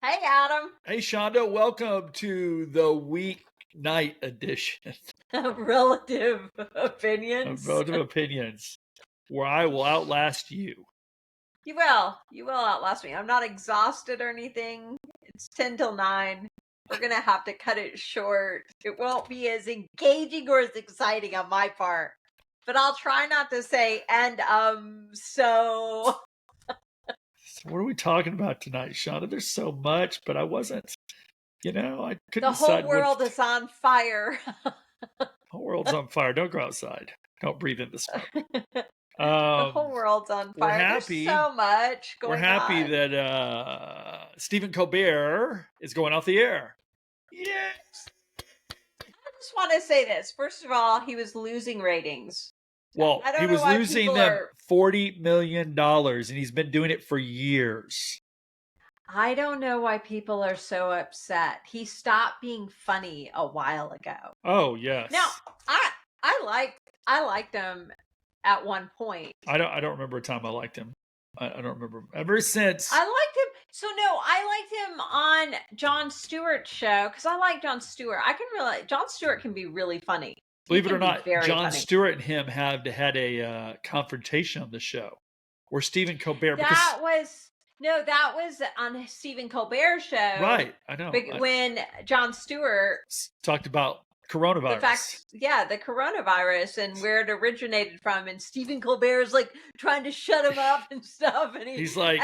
Hey, Adam. Hey, Shonda, welcome to the weeknight edition Relative of opinions. Relative Opinions, where I will outlast you. You will. You will outlast me. I'm not exhausted or anything. It's 10 till 9. We're going to have to cut it short. It won't be as engaging or as exciting on my part. But I'll try not to say, so. So what are we talking about tonight, Shonda? There's so much, but I wasn't, I couldn't The whole decide what. world is on fire. The whole world's on fire. Don't go outside. Don't breathe in the smoke. The whole world's on We're fire. There's happy. so much We're going happy on. that Stephen Colbert is going off the air. Yes. I just want to say this. First of all, he was losing ratings. Well, I don't he know was why losing people them are. $40 million, and he's been doing it for years. I don't know why people are so upset. He stopped being funny a while ago. Oh, yes. Now, I liked him at one point. I don't remember a time I liked him. I don't remember ever since. I liked him. So no, I liked him on Jon Stewart's show because I like Jon Stewart. I can realize Jon Stewart can be really funny. Believe it or not, Jon funny. Stewart and him had a confrontation on the show, where Stephen Colbert. That was on Stephen Colbert's show. Right, I know. When Jon Stewart talked about coronavirus. The coronavirus and where it originated from, and Stephen Colbert is like trying to shut him up and stuff, and he's like,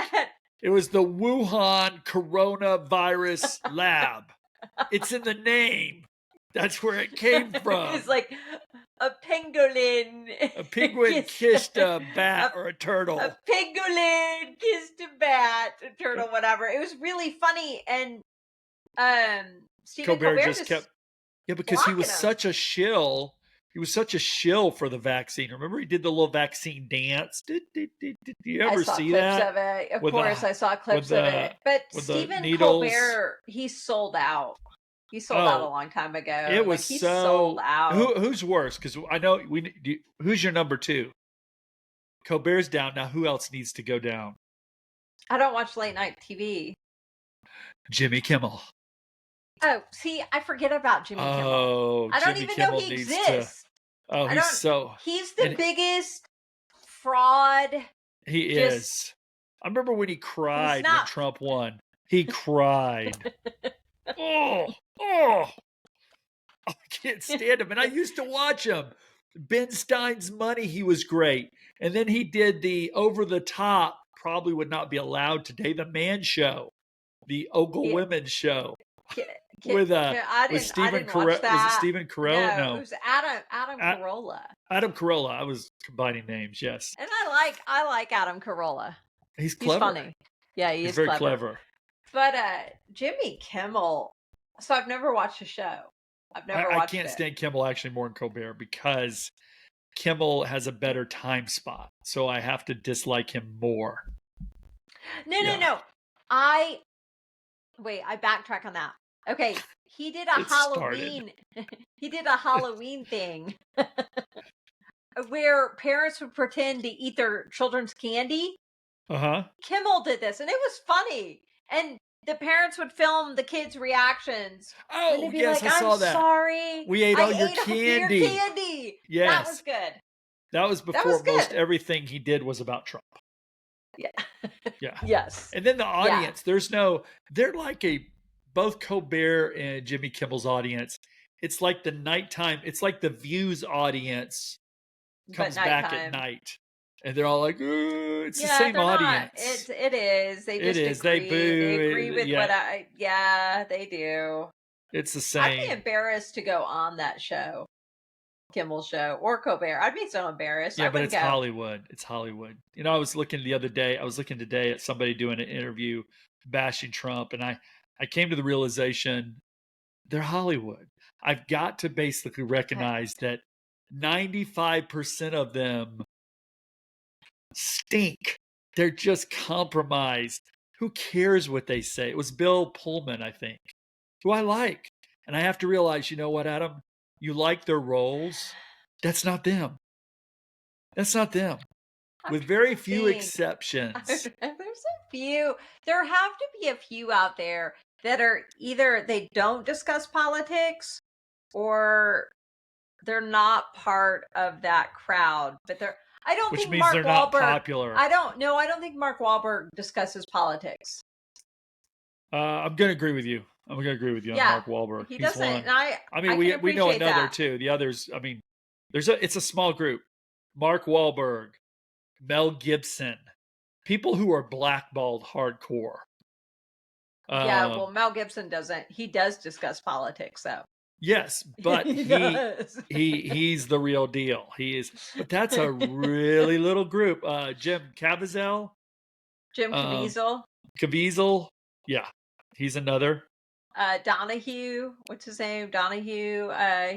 it was the Wuhan coronavirus lab. It's in the name. That's where it came from. It's like a pangolin. A penguin kissed a bat or a turtle. A pangolin kissed a bat, a turtle, whatever. It was really funny, and Stephen Colbert just kept. Yeah, because he was such a shill. He was such a shill for the vaccine. Remember, he did the little vaccine dance. Did you ever see that? Of it. Of course, I saw clips of it. But Stephen Colbert, he sold out. He sold out a long time ago. It was he sold out. Who's worse? Because I know who's your number two? Colbert's down now. Who else needs to go down? I don't watch late night TV. Jimmy Kimmel. Oh, see, I forget about Jimmy Kimmel. I don't even know he exists. He's the biggest fraud. He is. I remember when he cried when Trump won. He cried. I can't stand him. And I used to watch him. Ben Stein's Money, he was great. And then he did the over the top, probably would not be allowed today, the Man Show, the Ogle Women Show. With Stephen Carell. Was it Stephen Carell? No. It was Adam Carolla. Adam Carolla. I was combining names, yes. And I like Adam Carolla. He's clever. He's funny. Yeah, he's very clever. But Jimmy Kimmel. So I've never watched the show. I can't stand Kimmel actually more than Colbert because Kimmel has a better time spot. So I have to dislike him more. No. I backtrack on that. Okay, he did a Halloween. He did a Halloween thing where parents would pretend to eat their children's candy. Kimmel did this, and it was funny. And the parents would film the kids' reactions. Oh, and yes, I saw that. I'm sorry. We ate all your candy. Yes. That was good. That was before most everything he did was about Trump. Yeah. Yeah. Yes. And then the audience, they're like both Colbert and Jimmy Kimmel's audience. It's like the nighttime, it's like the Views audience comes back at night. And they're all like, ooh, it's the same audience. It is. They just agree. They boo. They agree with what they do. It's the same. I'd be embarrassed to go on that show. Kimmel show or Colbert. I'd be so embarrassed. Yeah, but it's Hollywood. It's Hollywood. I was looking today at somebody doing an interview bashing Trump, and I came to the realization they're Hollywood. I've got to basically recognize that 95% of them stink. They're just compromised. Who cares what they say? It was Bill Pullman, I think, who I like. And I have to realize, you know what, Adam? You like their roles. That's not them. That's not them. with very few think. exceptions. There's a few. There have to be a few out there that are either they don't discuss politics or they're not part of that crowd. But I don't Which think means Mark they're not Wahlberg. popular. I don't think Mark Wahlberg discusses politics. I'm going to agree with you. I'm going to agree with you on Yeah, Mark Wahlberg. he He's doesn't. one. And I I mean, can we know appreciate another that. too. The others, I mean, it's a small group. Mark Wahlberg, Mel Gibson, people who are blackballed hardcore. Yeah, well, Mel Gibson doesn't. He does discuss politics, though. Yes, but does. he's the real deal. He is, but that's a really little group. Jim Caviezel, Jim Caviezel. Caviezel, yeah, he's another. Donahue, what's his name? Donahue.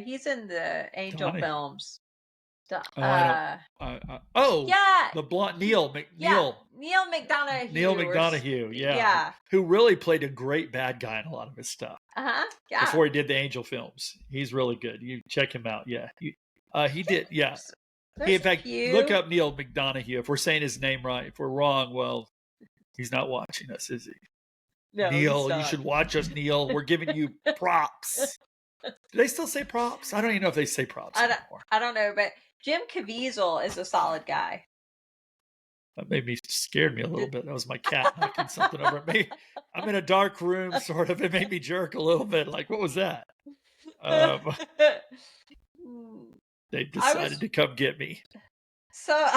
He's in the Angel films. I don't. Yeah, the blonde Neil Neil McDonough. Neil McDonough, Yeah. who really played a great bad guy in a lot of his stuff. Yeah. Before he did the Angel films, he's really good. You check him out. Yeah, he did. Yeah, he, in fact, look up Neil McDonough. If we're saying his name right, if we're wrong, well, he's not watching us, is he? No, Neil, you should watch us, Neil. We're giving you props. Do they still say props? I don't even know if they say props anymore. I don't know, but Jim Caviezel is a solid guy. That scared me a little bit. That was my cat knocking something over at me. I'm in a dark room, sort of. It made me jerk a little bit. Like, what was that? They decided to come get me. So,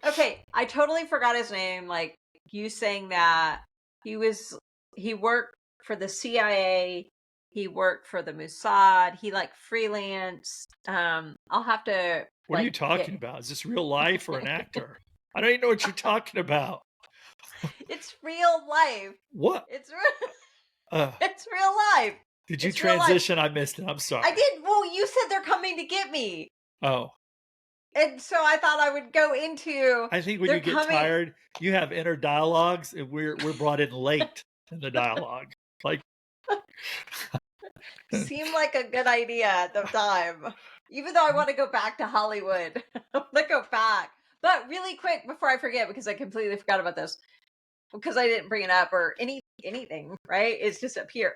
okay, I totally forgot his name. Like you saying that he worked for the CIA. He worked for the Mossad. He freelance. I'll have to. What are you talking about? Is this real life or an actor? I don't even know what you're talking about. It's real life. What? It's real life. Did you transition? I missed it. I'm sorry. I did. Well, you said they're coming to get me. Oh. And so I thought I would go into. I think when you get tired, you have inner dialogues, and we're brought in late in the dialogue. Like, seemed like a good idea at the time. Even though I want to go back to Hollywood, I want to go back. But really quick before I forget, because I completely forgot about this, because I didn't bring it up or anything. Right? It's just up here.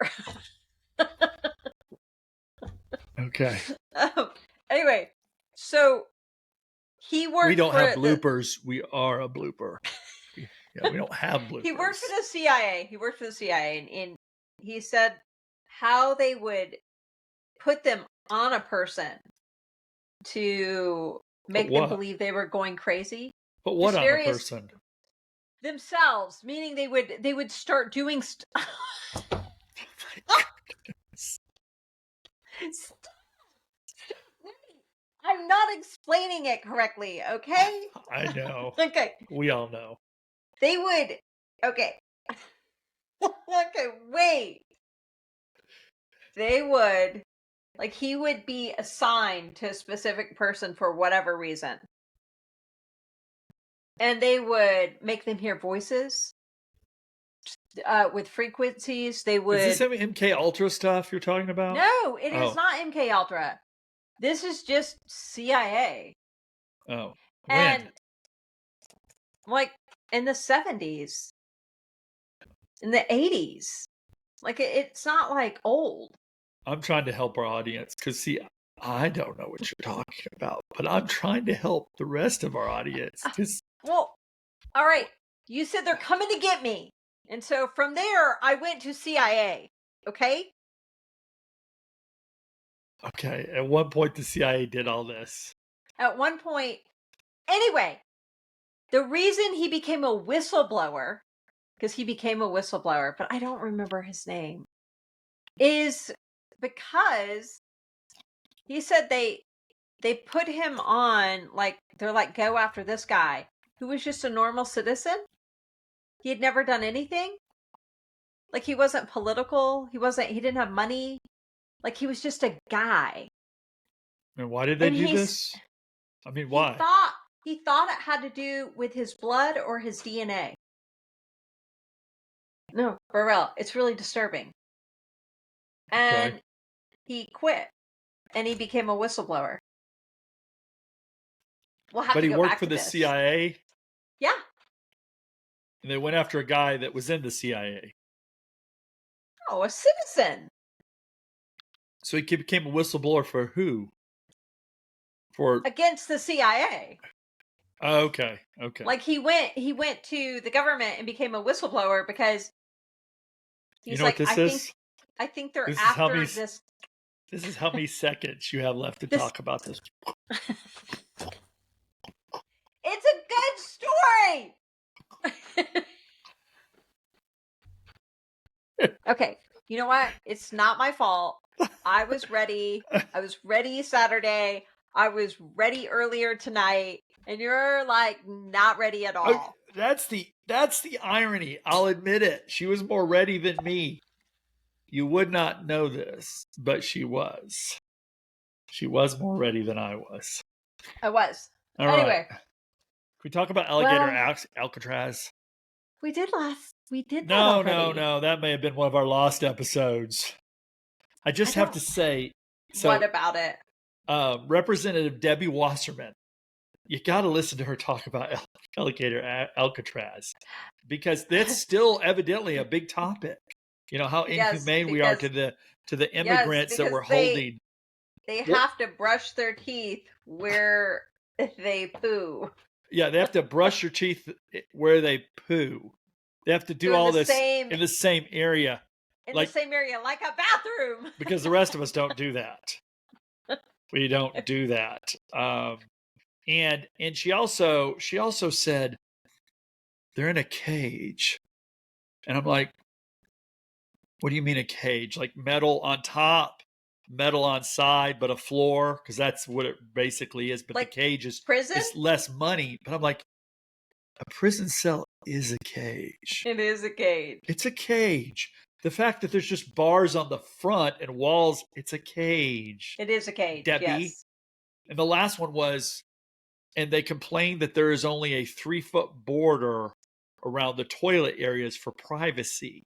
Okay. Anyway, so he worked. We don't have bloopers. We are a blooper. Yeah, we don't have bloopers. He worked for the CIA. And he said how they would put them on a person to make them believe they were going crazy. But what on a person? Themselves, meaning they would start doing stuff. I'm not explaining it correctly, okay? I know. Okay. We all know. They would. Okay. Okay, wait. They would. He would be assigned to a specific person for whatever reason. And they would make them hear voices. With frequencies, they would. Is this some MK Ultra stuff you're talking about? No, it is not MK Ultra. This is just CIA. Oh. And in the 70s, in the 80s. It's not old. I'm trying to help our audience because, see, I don't know what you're talking about, but I'm trying to help the rest of our audience. Well, all right. You said they're coming to get me. And so from there, I went to CIA. Okay? Okay. At one point, the CIA did all this. At one point. Anyway, the reason he became a whistleblower, because he became a whistleblower, but I don't remember his name, is because he said they put him on, they're go after this guy who was just a normal citizen. He had never done anything. He wasn't political. He didn't have money. He was just a guy. And why did they do this? I mean, why? He thought it had to do with his blood or his DNA. No, for real. It's really disturbing. And he quit. And he became a whistleblower. We'll have But to he go worked back for to the this. CIA, Yeah. and they went after a guy that was in the CIA. Oh, a citizen. So he became a whistleblower for who? For Against the CIA. okay. Like he went to the government and became a whistleblower because You he's know what like, this is? I think they're This is how after many. this. This is how many seconds you have left to This talk about this. It's a good story. Okay. You know what? It's not my fault. I was ready. I was ready Saturday. I was ready earlier tonight. And you're like not ready at Oh, all. that's the irony. I'll admit it. She was more ready than me. You would not know this, but she was. She was more ready than I was. I was. All right. Anyway, Can we talk about alligator well, Alcatraz? we did that No, already. no, no. That may have been one of our lost episodes. I just have to say, What so about it? Representative Debbie Wasserman, you got to listen to her talk about alligator Alcatraz because that's still evidently a big topic. You know how Yes, inhumane we are to the immigrants that because we're holding. they What? have to brush their teeth where they poo. Yeah, they have to brush your teeth where they poo. They have to do So all this in the same area, in the like same area, like a bathroom. because the rest of us don't do that. We don't do that. And she also said they're in a cage, and I'm like, what do you mean a cage? Like metal on top, metal on side, but a floor? Because that's what it basically is. But Like the cage is prison? less money. But I'm like, a prison cell is a cage. It is a cage. It's a cage. The fact that there's just bars on the front and walls, it's a cage. It is a cage, Debbie. yes. And the last one was, and they complained that there is only a 3-foot border around the toilet areas for privacy.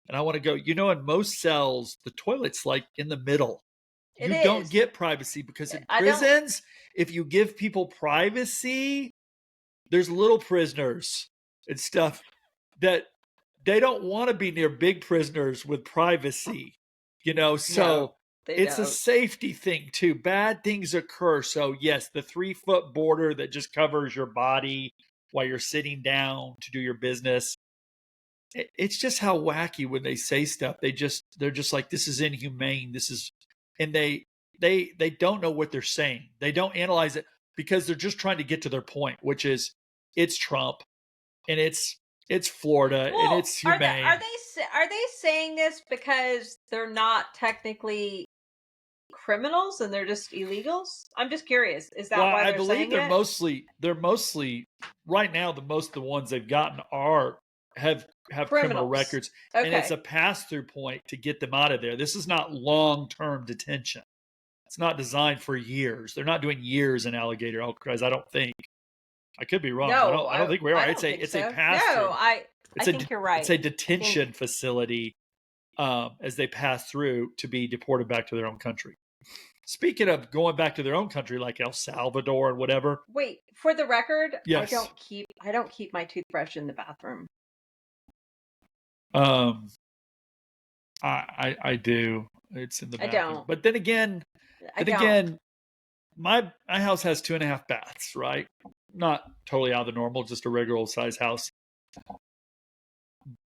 And I want to go, in most cells, the toilet's like in the middle. It You don't is. get privacy because in I don't. prisons, if you give people privacy, there's little prisoners and stuff that they don't want to be near big prisoners with privacy, so No, they it's a don't. safety thing too. Bad things occur. So yes, the 3-foot border that just covers your body while you're sitting down to do your business. It's just how wacky when they say stuff. They're just like, this is inhumane. This is, and they don't know what they're saying. They don't analyze it because they're just trying to get to their point, which is it's Trump and it's Florida and it's humane. Are they saying this because they're not technically criminals and they're just illegals? I'm just curious. Is that why I they're believe saying they're it? mostly right now. The ones they've gotten have criminal records, and it's a pass through point to get them out of there. This is not long term detention. It's not designed for years. They're not doing years in alligator Alcatraz. I don't think. I could be wrong. No, I don't think we are. I It's don't a think it's so. a pass No, through. I think you're right. It's a detention facility as they pass through to be deported back to their own country. Speaking of going back to their own country, like El Salvador and whatever. Wait, for the record, yes. I don't keep my toothbrush in the bathroom. I do. It's in the bathroom. I don't. But then again, my house has 2.5 baths, right? Not totally out of the normal, just a regular old size house.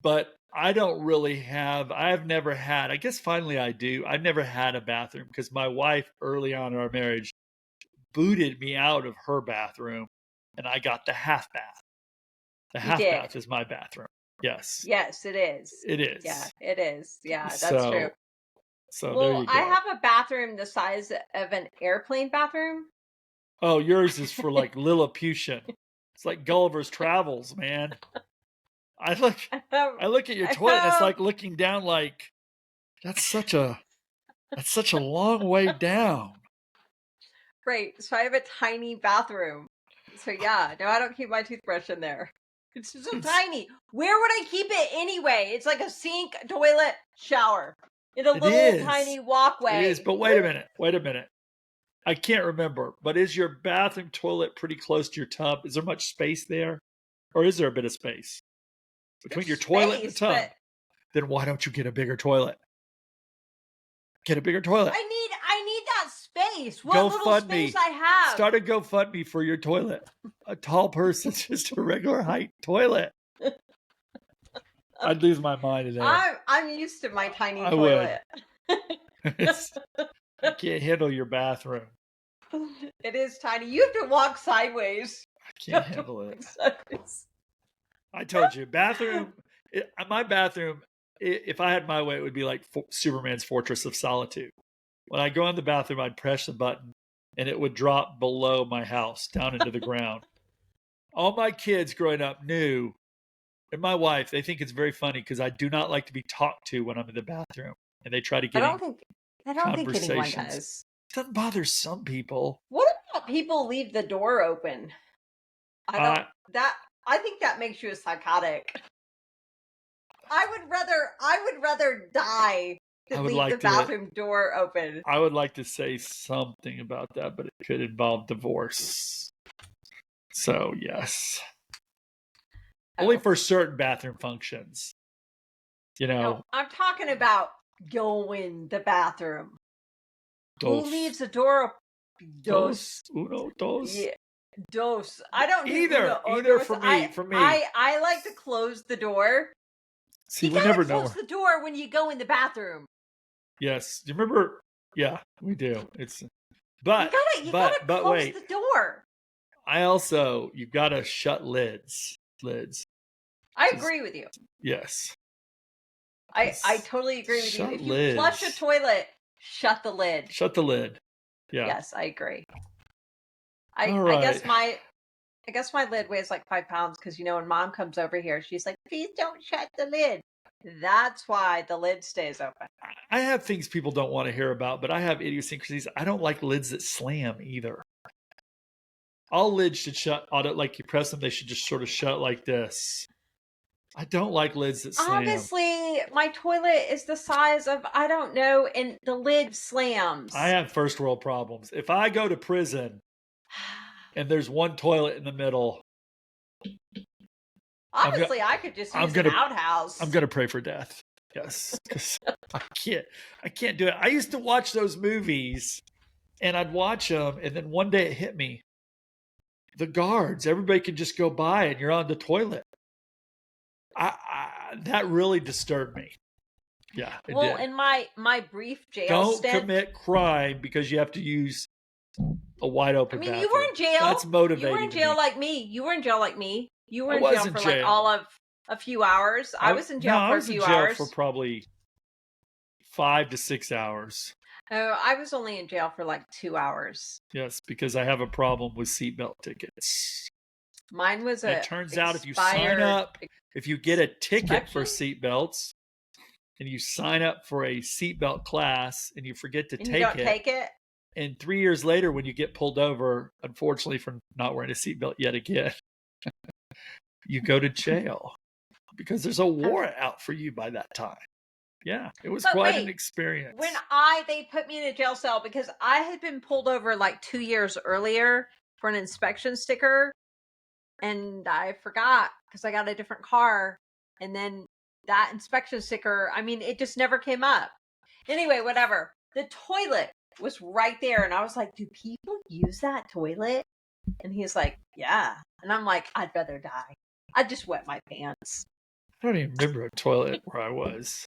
But I don't really have, I've never had, I guess finally I do. I've never had a bathroom because my wife early on in our marriage booted me out of her bathroom and I got the half bath. The half bath is my bathroom. Yes. Yes, it is. It is. Yeah, it is. Yeah, that's true. So there you go. I have a bathroom the size of an airplane bathroom. Oh, yours is for like Lilliputian. It's like Gulliver's Travels, man. I look at your toilet and it's like looking down like that's such a long way down. Right. So I have a tiny bathroom. So yeah, no, I don't keep my toothbrush in there. It's so tiny. Where would I keep it anyway? It's like a sink, toilet, shower. In a little tiny walkway. It is, but wait a minute. I can't remember, but is your bathroom toilet pretty close to your tub? Is there much space there? Or is there a bit of space between There's your toilet and the space, tub? but Then why don't you get a bigger toilet? Get a bigger toilet. I need that space. What little space GoFundMe. I have. Start a GoFundMe for your toilet. A tall person, just a regular height toilet. I'd lose my mind in there. I'm used to my tiny I would. toilet. I can't handle your bathroom. It is tiny. You have to walk sideways. I can't handle it. I told you, my bathroom, if I had my way, it would be like Superman's Fortress of Solitude. When I go in the bathroom, I'd press the button and it would drop below my house down into the ground. All my kids growing up knew, and my wife, they think it's very funny because I do not like to be talked to when I'm in the bathroom, and they try to get I don't think anyone does. It doesn't bother some people. What about people leave the door open? I think that makes you a psychotic. I would rather die than leave the bathroom door open. I would like to say something about that, but it could involve divorce. So yes. Only for certain bathroom functions. No, I'm talking about going the bathroom. Who leaves the door open? Dos. Uno, dos. Yeah. Dos. I don't do either for me. I like to close the door. See, you we never know. Close the door when you go in the bathroom. Yes. Do you remember? Yeah, we do. It's but you gotta close wait. the door. You've got to shut lids. I agree with you. Yes. I totally agree with you. If you lids. flush a toilet, shut the lid. Shut the lid. Yeah. Yes, I agree. All right. I guess my lid weighs like 5 pounds because when Mom comes over here, she's like, "Please don't shut the lid." That's why the lid stays open. I have things people don't want to hear about, but I have idiosyncrasies. I don't like lids that slam either. All lids should shut like you press them, they should just sort of shut like this. I don't like lids that slam. Honestly, my toilet is the size of, I don't know, and the lid slams. I have first world problems. If I go to prison and there's one toilet in the middle, honestly, I could just use an outhouse. I'm going to pray for death. Yes. Because I can't do it. I used to watch those movies and I'd watch them, and then one day it hit me. The guards, everybody can just go by and you're on the toilet. That really disturbed me. Yeah. Well, in my brief jail stint, don't commit crime because you have to use a wide open bathroom. You were in jail. That's motivating. You were in jail like me. You were in jail like me. You were in jail for like all of a few hours. I was in jail for a few hours. I was in jail for probably 5 to 6 hours. Oh, I was only in jail for like 2 hours. Yes, because I have a problem with seatbelt tickets. Mine was it turns out if you sign up, if you get a ticket for seatbelts and you sign up for a seatbelt class and you forget to take it, and 3 years later when you get pulled over, unfortunately for not wearing a seatbelt yet again, you go to jail because there's a warrant out for you by that time. Yeah, it was quite an experience. When they put me in a jail cell because I had been pulled over like 2 years earlier for an inspection sticker, and I forgot because I got a different car, and then that inspection sticker, it just never came up. Anyway, whatever. The toilet was right there, and I was like, "Do people use that toilet?" And he's like, "Yeah," and I'm like, "I'd rather die. I'd just wet my pants." I don't even remember a toilet where I was.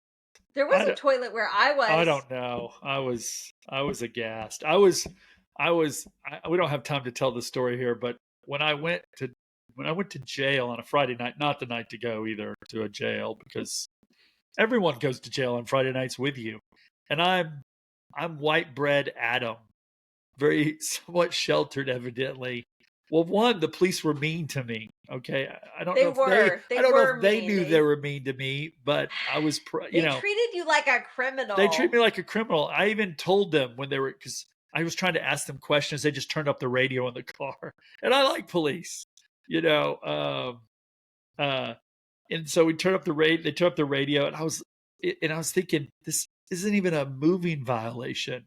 There was a toilet where I was. I don't know. I was aghast. We don't have time to tell the story here, but when I went to jail on a Friday night, not the night to go either to a jail because everyone goes to jail on Friday nights with you. And I'm white bread Adam, very somewhat sheltered evidently. Well, one, the police were mean to me. Okay, I don't know if they knew they were mean to me, but I was, they treated you like a criminal. They treated me like a criminal. I even told them when they were, because I was trying to ask them questions. They just turned up the radio in the car, and I like police, and so we turned up the radio. They turned up the radio, and I was thinking, this isn't even a moving violation.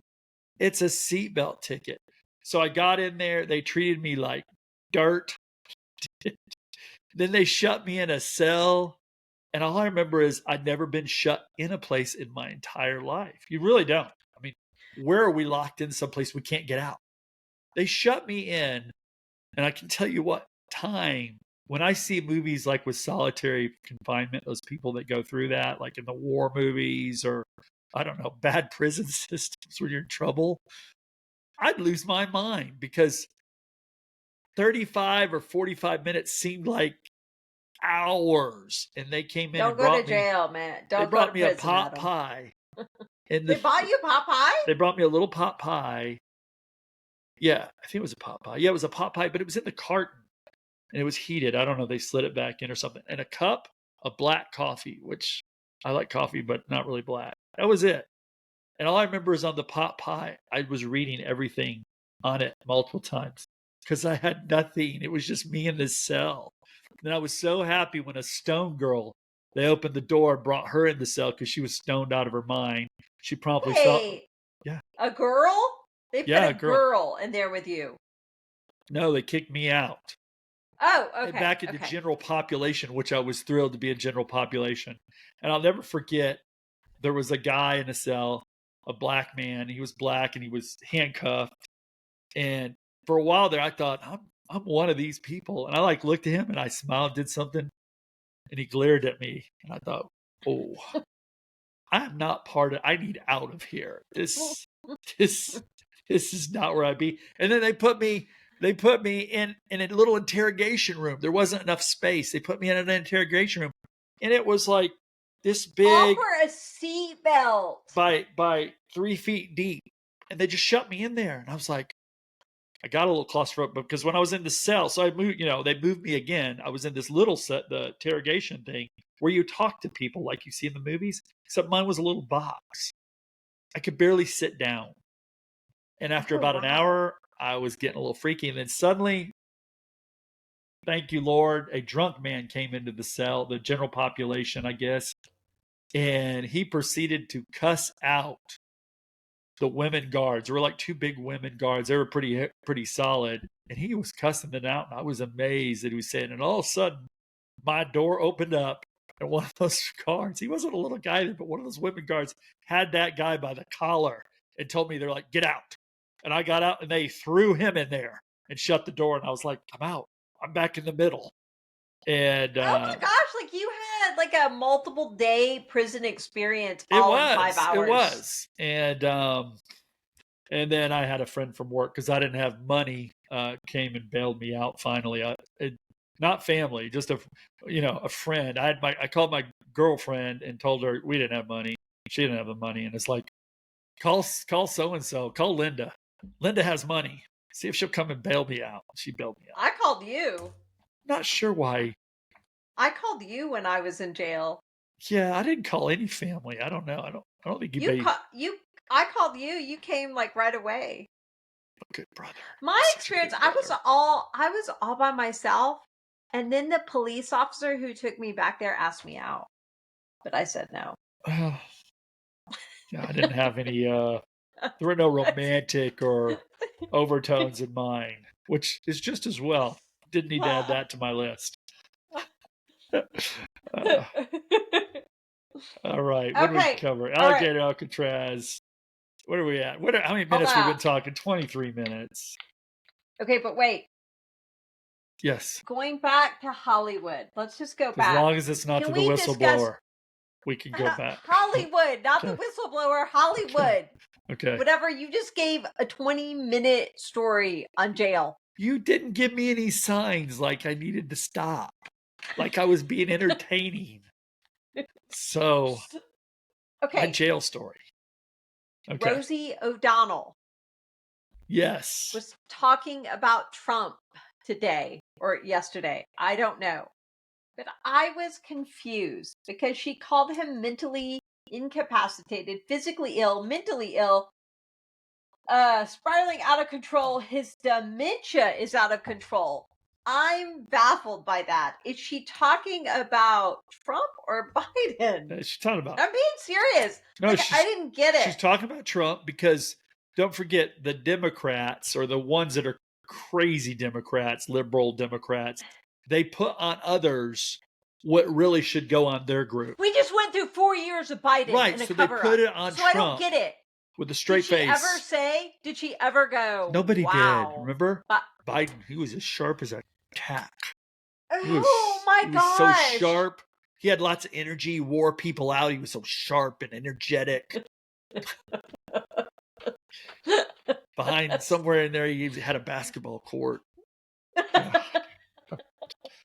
It's a seatbelt ticket. So I got in there. They treated me like dirt. Then they shut me in a cell. And all I remember is I'd never been shut in a place in my entire life. You really don't. I mean, where are we locked in someplace we can't get out? They shut me in. And I can tell you what time, when I see movies like with solitary confinement, those people that go through that, like in the war movies or, I don't know, bad prison systems when you're in trouble, I'd lose my mind because 35 or 45 minutes seemed like hours. And they came in Don't and go to brought me, jail, man. they Don't go to brought me a prison, pot Adam. pie. And They bought you pot pie? they brought me a little pot pie. Yeah, I think it was a pot pie. Yeah, it was a pot pie, but it was in the carton and it was heated. I don't know. They slid it back in or something. And a cup of black coffee, which I like coffee, but not really black. That was it. And all I remember is on the pot pie, I was reading everything on it multiple times because I had nothing. It was just me in this cell. And I was so happy when a stone girl, they opened the door and brought her in the cell because she was stoned out of her mind. She promptly saw, Wait, yeah, a girl? They put yeah, a a girl. girl in there with you. No, they kicked me out. Oh, And okay. back into Okay. general population, which I was thrilled to be in general population. And I'll never forget, there was a guy in a cell, a black man. He was black and he was handcuffed. And for a while there, I thought, I'm one of these people. And I like looked at him and I smiled, did something, and he glared at me. And I thought, oh, I am not part of. I need out of here. This is not where I be. And then they put me in a little interrogation room. There wasn't enough space. They put me in an interrogation room, and it was like this big Offer a seatbelt. by 3 feet deep, and they just shut me in there. And I was like, I got a little claustrophobic because when I was in the cell, so I moved. They moved me again. I was in this little set, the interrogation thing, where you talk to people like you see in the movies, except mine was a little box. I could barely sit down. And after about an hour, I was getting a little freaky. And then suddenly, thank you, Lord, a drunk man came into the cell, the general population, I guess. And he proceeded to cuss out the women guards. There were like two big women guards. They were pretty solid. And he was cussing them out. And I was amazed that he was saying, and all of a sudden, my door opened up. And one of those guards, he wasn't a little guy there, but one of those women guards had that guy by the collar and told me, they're like, get out. And I got out and they threw him in there and shut the door. And I was like, I'm out. I'm back in the middle. And oh my gosh, like you had like a multiple day prison experience all in 5 hours. It was. And then I had a friend from work because I didn't have money, came and bailed me out finally. Not family, just a friend. I called my girlfriend and told her we didn't have money. She didn't have the money, and it's like, call so and so, call Linda. Linda has money. See if she'll come and bail me out. She bailed me out. I called you. Not sure why. I called you when I was in jail. Yeah, I didn't call any family. I don't know. I don't think you I called you. You came like right away. Good brother. My experience, I was all by myself, and then the police officer who took me back there asked me out, but I said no. Yeah, I didn't have any. There were no romantic or overtones in mine, which is just as well. Didn't need to add that to my list. All right, what did we cover? Alligator Alcatraz. What are we at? How many minutes we've been talking? 23 minutes. Okay, but wait. Yes. Going back to Hollywood. Let's just go back. As long as it's not to the whistleblower, we can go back. Hollywood, not the whistleblower. Hollywood. Okay. Whatever. You just gave a 20-minute story on jail. You didn't give me any signs like I needed to stop, like I was being entertaining. So, okay. My jail story. Okay. Rosie O'Donnell. Yes. Was talking about Trump today or yesterday. I don't know. But I was confused because she called him mentally incapacitated, physically ill, mentally ill, spiraling out of control. His dementia is out of control. I'm baffled by that. Is she talking about Trump or Biden? She's talking about. I'm being serious. No, I didn't get it. She's talking about Trump because don't forget the Democrats, or the ones that are crazy Democrats, liberal Democrats, they put on others what really should go on their group. We just went through 4 years of Biden Right, and a so they cover-up. put it on So I don't Trump get it. with a straight face. Did she ever go, Nobody wow. did. Remember? Biden, he was as sharp as a tack. Oh my He was gosh. so sharp. He had lots of energy. He wore people out. He was so sharp and energetic. Behind somewhere in there, he had a basketball court.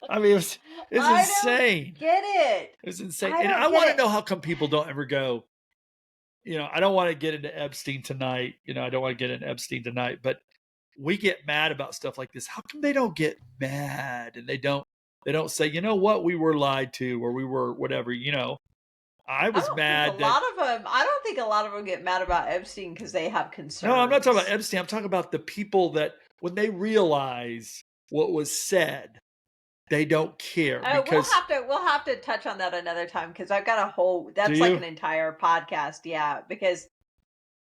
I mean, it's insane. Get it. It's insane. And I want to know how come people don't ever go, I don't want to get into Epstein tonight. I don't want to get into Epstein tonight, but we get mad about stuff like this. How come they don't get mad and they don't say, you know what, we were lied to, or we were whatever, I was mad I don't think a lot of them get mad about Epstein because they have concerns. No, I'm not talking about Epstein. I'm talking about the people that when they realize what was said, they don't care. Because we'll have to touch on that another time, because I've got a whole, that's like an entire podcast. Yeah, because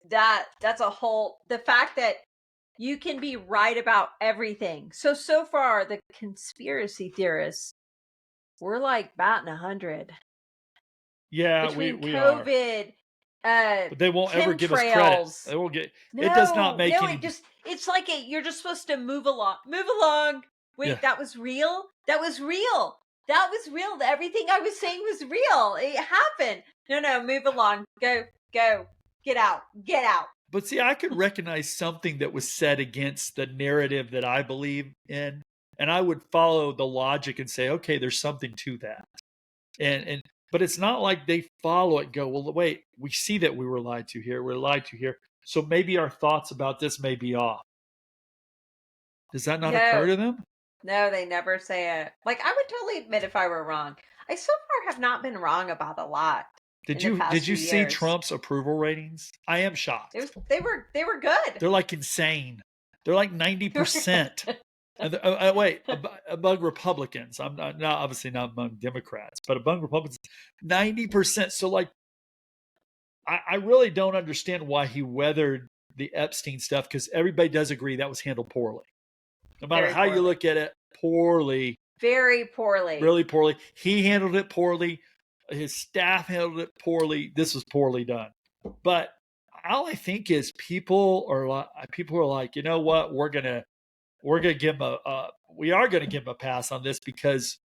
that's a whole, the fact that you can be right about everything. So far, the conspiracy theorists, we're like batting 100. Yeah, between we COVID, but they won't ever give us credit. They won't get. It does not make any. It's like you're just supposed to move along. Move along. Wait, yeah. That was real. That was real. That was real. Everything I was saying was real. It happened. No, move along. Go. Get out. But see, I could recognize something that was said against the narrative that I believe in, and I would follow the logic and say, okay, there's something to that. But it's not like they follow it and go, well, wait, we see that we were lied to here. We're lied to here. So maybe our thoughts about this may be off. Does that not occur to them? No, they never say it. Like, I would totally admit if I were wrong. I so far have not been wrong about a lot. Did you see Trump's approval ratings? I am shocked. They were good. They're like insane. They're like 90%. Wait, among Republicans, I'm not obviously not among Democrats, but among Republicans, 90%. So, like, I really don't understand why he weathered the Epstein stuff, because everybody does agree that was handled poorly. No matter how you look at it, poorly. Very poorly. Really poorly. He handled it poorly. His staff handled it poorly. This was poorly done. But all I think is people are like, you know what, we're gonna give him we are gonna give him a pass on this, because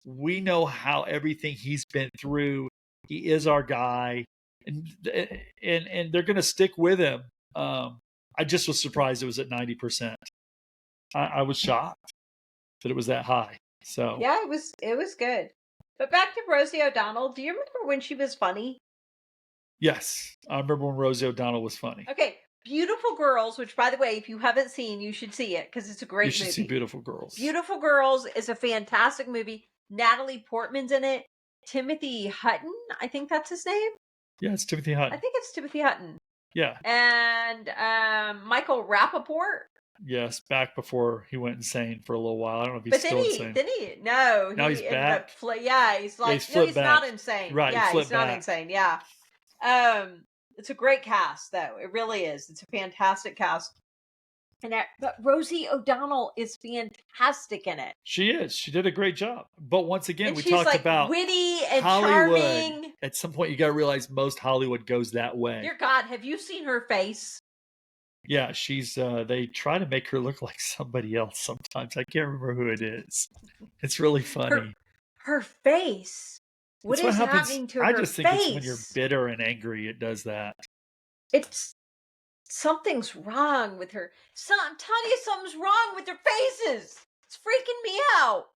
we know how everything he's been through. He is our guy, and they're gonna stick with him. I just was surprised it was at 90%. I was shocked that it was that high. So yeah, it was good. But back to Rosie O'Donnell. Do you remember when she was funny? Yes, I remember when Rosie O'Donnell was funny. Okay, Beautiful Girls, which, by the way, if you haven't seen, you should see it, because it's a great movie. You should see Beautiful Girls. Beautiful Girls is a fantastic movie. Natalie Portman's in it. Timothy Hutton, I think that's his name. Yeah, it's Timothy Hutton. I think it's Timothy Hutton. Yeah. And Michael Rappaport. Yes, back before he went insane for a little while. I don't know if he's still insane. Now he's back. He's like, he's not insane. Right, yeah, he's not insane. Yeah. It's a great cast, though. It really is. It's a fantastic cast. But Rosie O'Donnell is fantastic in it. She is. She did a great job. But once again, we talked about witty and Hollywood. Charming. At some point, you got to realize most Hollywood goes that way. Dear God, have you seen her face? Yeah, she's. They try to make her look like somebody else sometimes. I can't remember who it is. It's really funny. Her face. What is happening to her face? I just think it's when you're bitter and angry, it does that. Something's wrong with her. I'm telling you, something's wrong with their faces. It's freaking me out.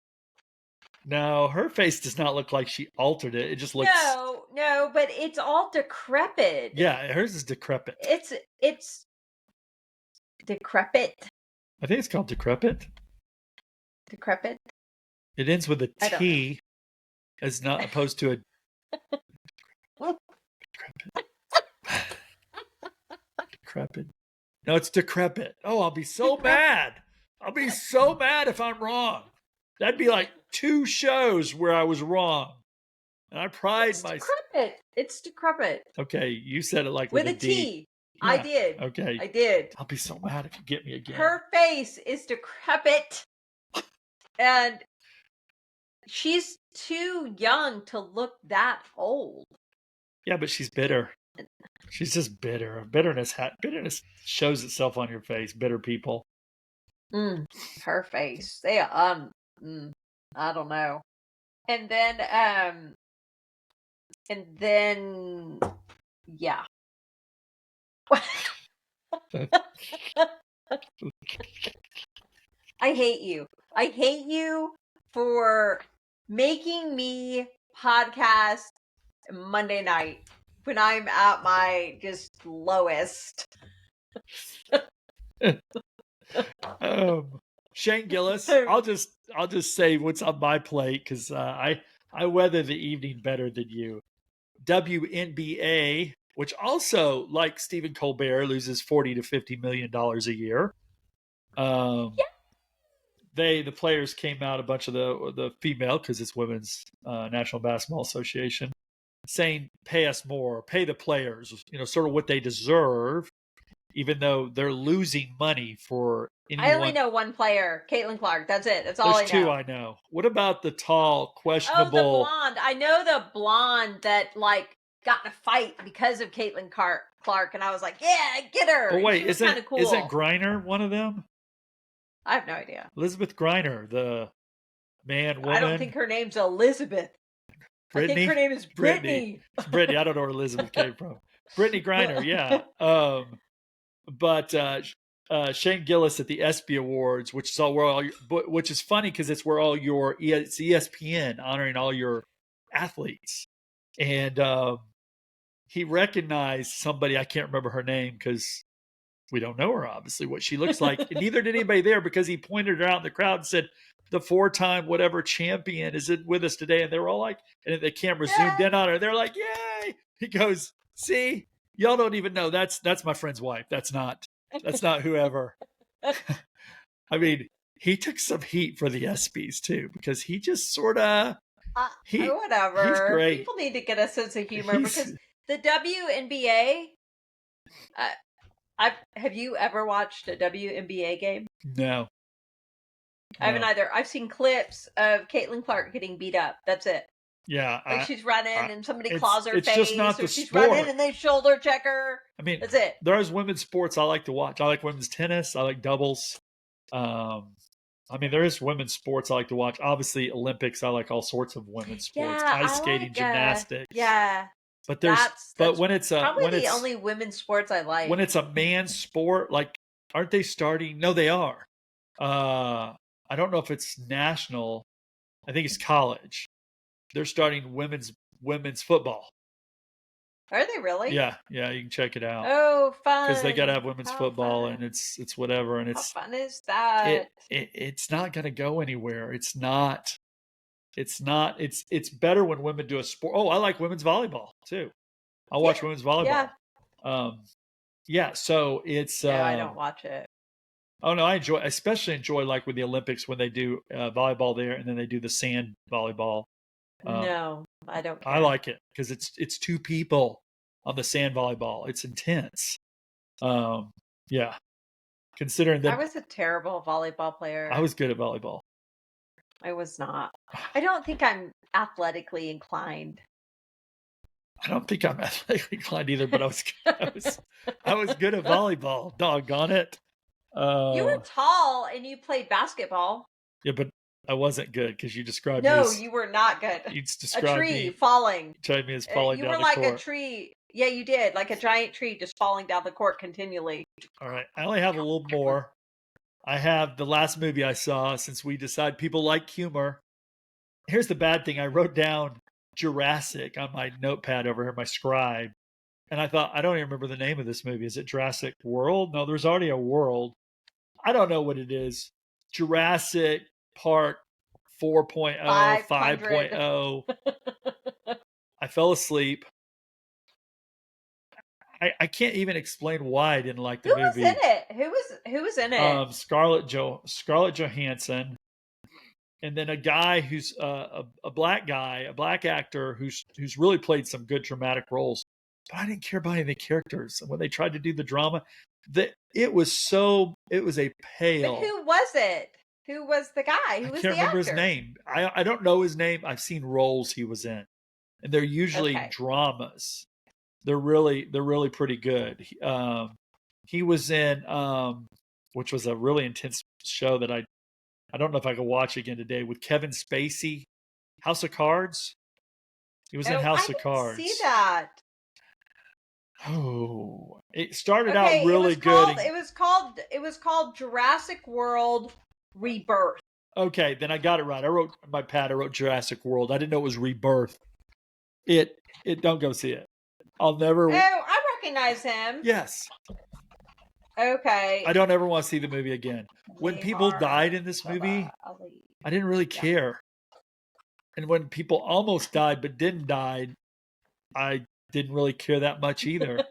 No, her face does not look like she altered it. It just looks. No, but it's all decrepit. Yeah, hers is decrepit. It's decrepit. I think it's called decrepit. Decrepit. It ends with a T, as not opposed to a. Decrepit. Decrepit. No, it's decrepit. Oh, I'll be so mad. I'll be so mad if I'm wrong. That'd be like 2 shows where I was wrong. And I pride myself. It's decrepit. Okay, you said it like with a T. I Yeah. did. Okay. I did. I'll be so mad if you get me again. Her face is decrepit, and she's too young to look that old. Yeah, but she's bitter. She's just bitter. Bitterness shows itself on your face. Bitter people. Her face. I don't know. And then yeah. I hate you. I hate you for making me podcast Monday night when I'm at my just lowest. Shane Gillis, I'll just say what's on my plate because I weather the evening better than you. WNBA, which also, like Stephen Colbert, loses $40 to $50 million a year. The players came out, a bunch of the female, because it's Women's National Basketball Association, saying pay us more, pay the players, sort of what they deserve, even though they're losing money for anyone. I only know one player, Caitlin Clark. That's it. That's all I know. There's two I know. What about the tall, questionable? Oh, the blonde. I know the blonde that got in a fight because of Caitlin Clark, and I was like, yeah, get her. Oh wait, isn't cool. Isn't Griner one of them? I have no idea. Elizabeth Griner, the woman. I don't think her name's Elizabeth. Brittany? I think her name is Brittany. Brittany. I don't know where Elizabeth came from. Brittany Griner, yeah. But Shane Gillis at the ESPY Awards, which is funny because it's where all your it's ESPN honoring all your athletes, and he recognized somebody. I can't remember her name because we don't know her, obviously, what she looks like, and neither did anybody there because he pointed her out in the crowd and said, "The 4-time whatever champion is with us today," and they were all like, and the camera zoomed in on her. They're like, "Yay!" He goes, "See, y'all don't even know that's my friend's wife. That's not whoever." I mean, he took some heat for the ESPYs too because he just sort of whatever. He's great. People need to get a sense of humor because the WNBA. Have you ever watched a WNBA game? No. I haven't either. I've seen clips of Caitlin Clark getting beat up. That's it. Yeah. She's running and somebody claws her face. Just not or the she's sport. running and they shoulder check her. I mean, that's it. There's women's sports I like to watch. I like women's tennis. I like doubles. There is women's sports I like to watch. Obviously, Olympics. I like all sorts of women's sports. Ice skating, gymnastics. Yeah. But that's when it's the only women's sports I like. When it's a man's sport, aren't they starting? No, they are. I don't know if it's national. I think it's college. They're starting women's football. Are they really? Yeah, you can check it out. Oh, fun! Because they got to have women's football, and it's whatever, and it's how fun is that? It's not going to go anywhere. It's not. It's better when women do a sport. Oh, I like women's volleyball too. I'll watch women's volleyball. Yeah. So it's. I don't watch it. Oh no, I especially enjoy with the Olympics when they do volleyball there, and then they do the sand volleyball. No, I don't care. I like it because it's two people on the sand volleyball. It's intense. Yeah. Considering that I was a terrible volleyball player. I was good at volleyball. I was not. I don't think I'm athletically inclined. I don't think I'm athletically inclined either, but I was good at volleyball. Doggone it. You were tall and you played basketball. Yeah, but I wasn't good because you described me as... No, you were not good. You described a tree falling. You described me as falling down the court. You were like a tree. Yeah, you did. Like a giant tree just falling down the court continually. All right. I only have a little more. I have the last movie I saw since we decide people like humor. Here's the bad thing. I wrote down Jurassic on my notepad over here, my scribe. And I thought, I don't even remember the name of this movie. Is it Jurassic World? No, there's already a world. I don't know what it is. Jurassic Park 4.0, 5.0. I fell asleep. I can't even explain why I didn't like the movie. Who was in it? Who was in it? Scarlett Johansson, and then a guy who's a black guy, a black actor who's really played some good dramatic roles. but I didn't care about any of the characters. And when they tried to do the drama, it was a But pale. who was it? Who was the guy? Who I was can't the remember actor? his name. I don't know his name. I've seen roles he was in, and they're usually Okay. dramas. They're really pretty good. He was in which was a really intense show that I don't know if I could watch again today, with Kevin Spacey, House of Cards. He was in Oh, House I of didn't see Cards. that. Oh, it started out Okay, really good. it was called Jurassic World Rebirth. Okay, then I got it right. I wrote on my pad. I wrote Jurassic World. I didn't know it was Rebirth. It don't go see it. I'll never. Oh, I recognize him. Yes, Okay. I don't ever want to see the movie again. When people Nehar died in this movie, Ali. I didn't really Yeah. care. And when people almost died but didn't die, I didn't really care that much either.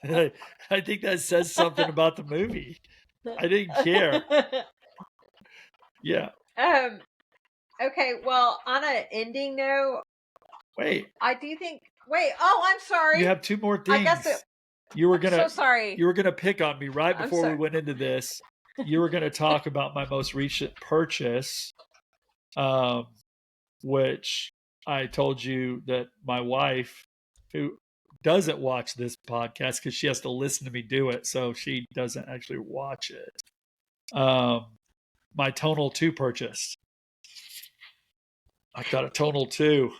I think that says something about the movie. I didn't care. Yeah. Okay, well, on an ending note, Wait. I do think. Wait. Oh, I'm sorry. You have two more things. I guess I'm so sorry. You were gonna pick on me right I'm before we sorry. went into this. You were gonna talk about my most recent purchase, which I told you that my wife, who doesn't watch this podcast because she has to listen to me do it, so she doesn't actually watch it. My Tonal 2 purchase. I got a Tonal 2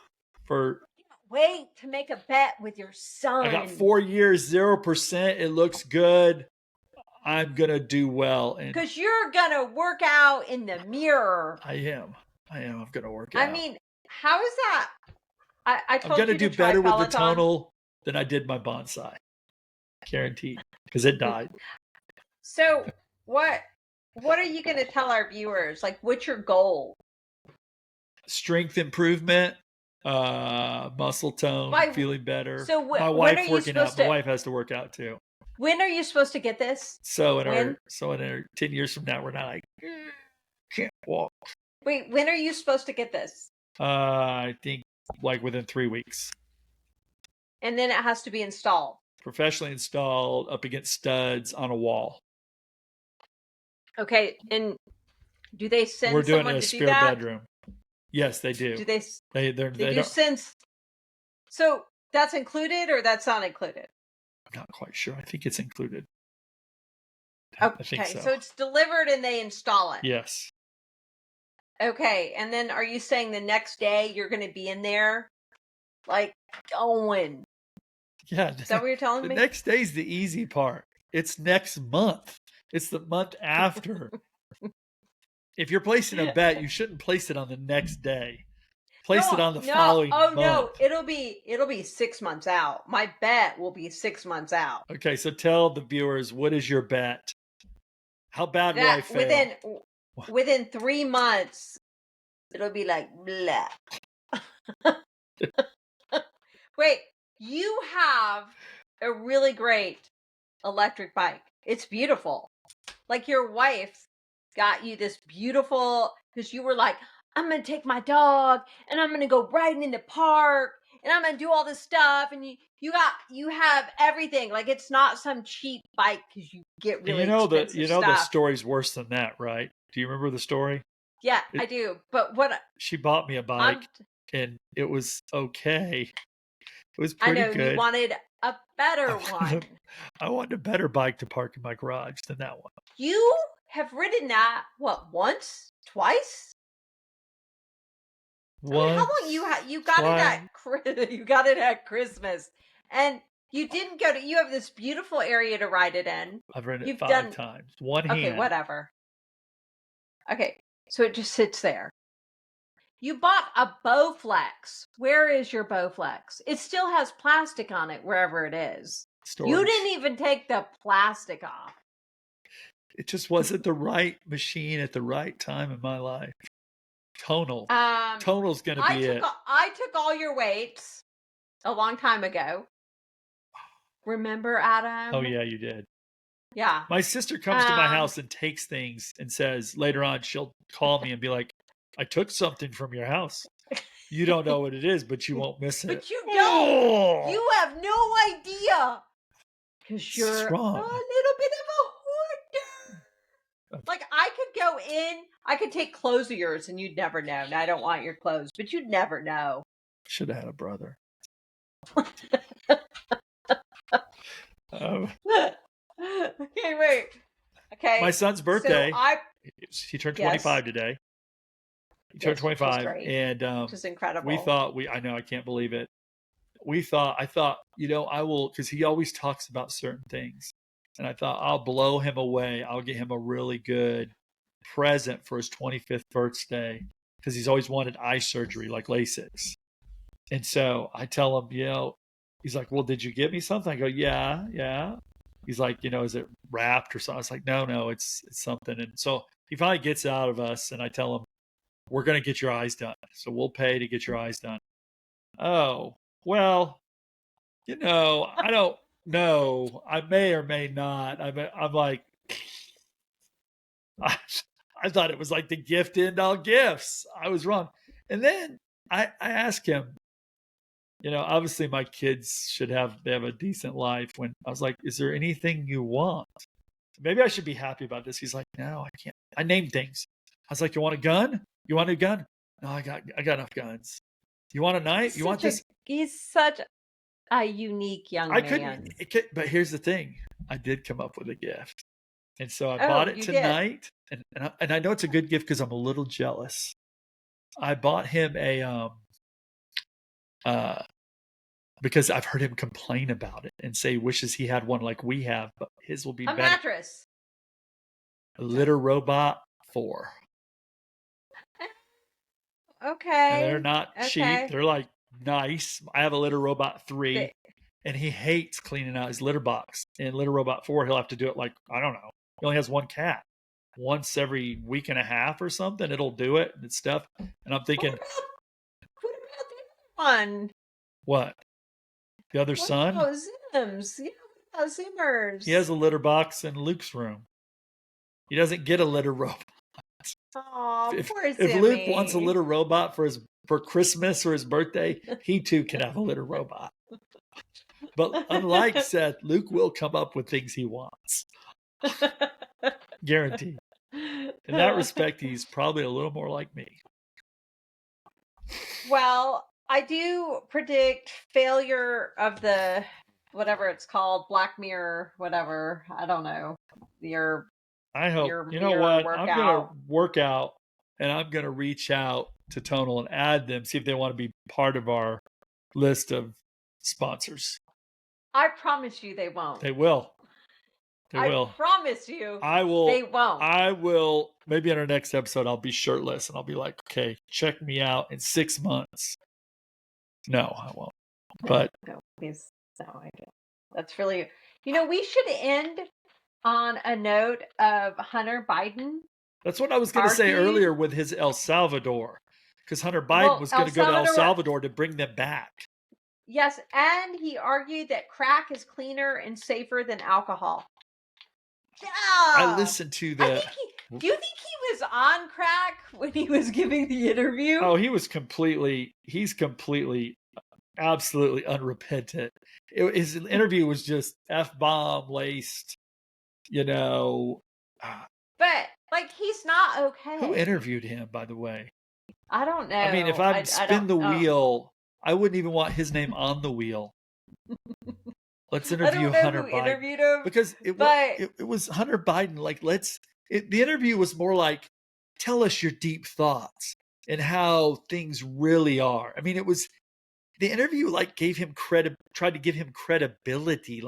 for. Wait to make a bet with your son. I got 4 years, 0%. It looks good. I'm gonna do well, and because you're gonna work out in the mirror. I am. I'm gonna work out. I mean, how is that? I told I'm gonna you do to try better with Peloton. the Tonal than I did my bonsai. Guaranteed, because it died. So what are you gonna tell our viewers? Like, what's your goal? Strength improvement, muscle tone, feeling better. So my wife's working out. My wife has to work out too. When are you supposed to get this? So in our 10 years from now, we're not like can't walk. Wait, when are you supposed to get this? I think like within 3 weeks. And then it has to be installed. Professionally installed up against studs on a wall. Okay, and do they send? We're doing someone it in a to spare do that? bedroom. Yes, they do. Do they? They do send. So that's included, or that's not included? I'm not quite sure. I think it's included. Okay, I think so. So it's delivered and they install it. Yes. Okay, and then are you saying the next day you're going to be in there, like going? Yeah. Is that what you're telling me? The next day's the easy part. It's next month. It's the month after. If you're placing a bet, you shouldn't place it on the next day. Place it on the following month. No, it'll be 6 months out. My bet will be 6 months out. Okay, so tell the viewers, what is your bet? How bad will I fail? Within 3 months, it'll be like blah. Wait, you have a really great electric bike. It's beautiful. Like your wife got you this beautiful, because you were like, I'm going to take my dog and I'm going to go riding in the park and I'm going to do all this stuff. And you have everything. Like, it's not some cheap bike because you get really expensive stuff. The story's worse than that, right? Do you remember the story? Yeah, I do. But she bought me a bike and it was okay. It was pretty good. I know, you wanted a better one. I wanted a better bike to park in my garage than that one. You have ridden that, once? Twice? Once, how long you got it at Christmas, and you didn't go to. You have this beautiful area to ride it in. I've ridden it 5 times. One hand. Okay, whatever. Okay, so it just sits there. You bought a Bowflex. Where is your Bowflex? It still has plastic on it wherever it is. Storage. You didn't even take the plastic off. It just wasn't the right machine at the right time in my life. Tonal. Tonal's going to be it. I took all your weights a long time ago. Remember, Adam? Oh, yeah, you did. Yeah. My sister comes to my house and takes things and says later on she'll call me and be like, I took something from your house. You don't know what it is, but you won't miss it. But you don't. You have no idea. Because you're a wrong? little bit of a hoarder. Like, I could go in, I could take clothes of yours and you'd never know. Now, I don't want your clothes, but you'd never know. Should have had a brother. Okay, wait. Okay. My son's birthday. So he turned 25 today. He turned 25, and which is incredible. I know, I can't believe it. I thought, I will, because he always talks about certain things. And I thought, I'll blow him away. I'll get him a really good present for his 25th birthday, because he's always wanted eye surgery, like LASIK. And so I tell him, he's like, well, did you get me something? I go, yeah. He's like, is it wrapped or something? I was like, no, it's something. And so he finally gets out of us, and I tell him, we're going to get your eyes done. So we'll pay to get your eyes done. Oh, well, I don't know. I may or may not. I'm like, I thought it was like the gift end all gifts. I was wrong. And then I asked him, obviously my kids they have a decent life. When I was like, is there anything you want? Maybe I should be happy about this. He's like, no, I can't. I named things. I was like, you want a gun? You want a gun? No, I got enough guns. You want a knife? You want this? He's such a unique young man. But here's the thing. I did come up with a gift. And so I bought it tonight. And I know it's a good gift because I'm a little jealous. I bought him because I've heard him complain about it and say he wishes he had one like we have, but his will be better. Mattress. A Litter Robot 4. Okay. And they're not cheap. They're like nice. I have a Litter Robot 3, and he hates cleaning out his litter box. And Litter Robot 4, he'll have to do it like, I don't know. He only has one cat. Once every week and a half or something, it'll do it and stuff. And I'm thinking, what about the other one? What? The other son? Oh, Zims. Yeah, Zimmers. He has a litter box in Luke's room. He doesn't get a litter robot. Oh, poor Zimmy. If Luke wants a litter robot for Christmas or his birthday, he too can have a litter robot. But unlike Seth, Luke will come up with things he wants. Guaranteed. In that respect, he's probably a little more like me. Well, I do predict failure of the whatever it's called, Black Mirror, whatever. I don't know. I hope. You know what? I'm going to work out, and I'm going to reach out to Tonal and add them, see if they want to be part of our list of sponsors. I promise you they won't. They will. They will. I promise you. I will. They won't. I will. Maybe in our next episode, I'll be shirtless, and I'll be like, okay, check me out in 6 months. No, I won't. But no, I don't. That's really, we should end on a note of Hunter Biden. That's what I was going to say earlier with his El Salvador, because Hunter Biden was going to go to El Salvador to bring them back. Yes, and he argued that crack is cleaner and safer than alcohol. Yeah. I listened to the. Do you think he was on crack when he was giving the interview? Oh, he's completely, absolutely unrepentant. His interview was just F-bomb laced, But, he's not okay. Who interviewed him, by the way? I don't know. I mean, if I spin the wheel, I wouldn't even want his name on the wheel. Let's interview Hunter Biden. Interviewed him, because it was Hunter Biden. The interview was more like, tell us your deep thoughts and how things really are. I mean, the interview gave him tried to give him credibility.